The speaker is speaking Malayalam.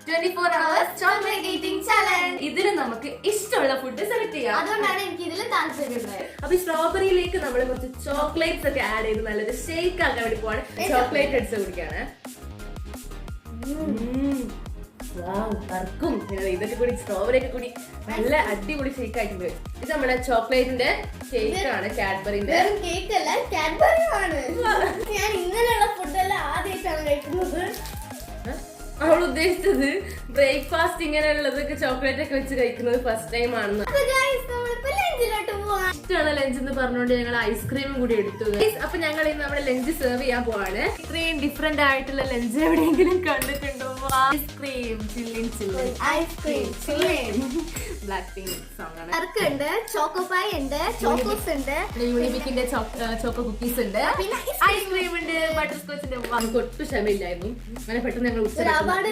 24 hours chocolate eating challenge. ഇതിൽ നമുക്ക് ഇഷ്ടമുള്ള ഫുഡ് സെലക്ട് ചെയ്യാം. അതുകൊണ്ടാണ് എനിക്ക് ഇതിൽ താല്പര്യമുള്ളത്. അപ്പൊ ഈ സ്ട്രോബെറിയിലേക്ക് നമ്മൾ കുറച്ച് ചോക്ലേറ്റ്സ് ഒക്കെ ആഡ് ചെയ്ത് നല്ലൊരു ഷേക്ക് ആക്കാൻ വേണ്ടി പോവാണ്. ചോക്ലേറ്റ് അടിച്ച് കുടിക്കാണ്. തർക്കും ഇതൊക്കെ കൂടി സ്ട്രോബെറി ഒക്കെ കൂടി നല്ല അടിപൊളി ഷേക്ക് ആയിട്ടുണ്ട്. ഇത് നമ്മുടെ ചോക്ലേറ്റിന്റെ ഷേക്ക് ആണ്, കാഡ്ബറിന്റെ. കേക്ക് അല്ല, കാഡ്ബറി ആണ്. ഞാൻ ഇങ്ങനെയുള്ള ഫുഡെല്ലാം ആദ്യമായിട്ടാണ് കഴിക്കുന്നത്. അവൾ ഉദ്ദേശിച്ചത് ബ്രേക്ക്ഫാസ്റ്റ് ഇങ്ങനെയുള്ളതൊക്കെ ചോക്ലേറ്റ് ഒക്കെ വെച്ച് കഴിക്കുന്നത് ഫസ്റ്റ് ടൈം ആണെന്ന്. ഇഷ്ടമുള്ള ലഞ്ച് എന്ന് പറഞ്ഞുകൊണ്ട് ഞങ്ങൾ ഐസ്ക്രീമും കൂടി എടുത്തു. അപ്പൊ ഞങ്ങൾ ഇന്ന് നമ്മുടെ ലഞ്ച് സെർവ് ചെയ്യാൻ പോവാണ്. ഇത്രയും ഡിഫറെന്റ് ആയിട്ടുള്ള ലഞ്ച് എവിടെയെങ്കിലും കണ്ടിട്ടുണ്ടോ? ഐസ്ക്രീം, ബ്ലാക്ക് പിങ്ക് സോങ് ആണ്. ഉണ്ട്, ചോക്കോ പൈ ഉണ്ട്, ചോക്കോസ് ഉണ്ട്, യൂണിബിക്കിന്റെ ചോക്കോ കുക്കീസ് ഉണ്ട്, ഐസ്ക്രീം ഉണ്ട്, ബട്ടർ സ്കോച്ചിന്റെ. നമുക്ക് ഒട്ടും ക്ഷമയില്ലായിരുന്നു. അങ്ങനെ പെട്ടെന്ന് ഞങ്ങൾ ഒരുപാട്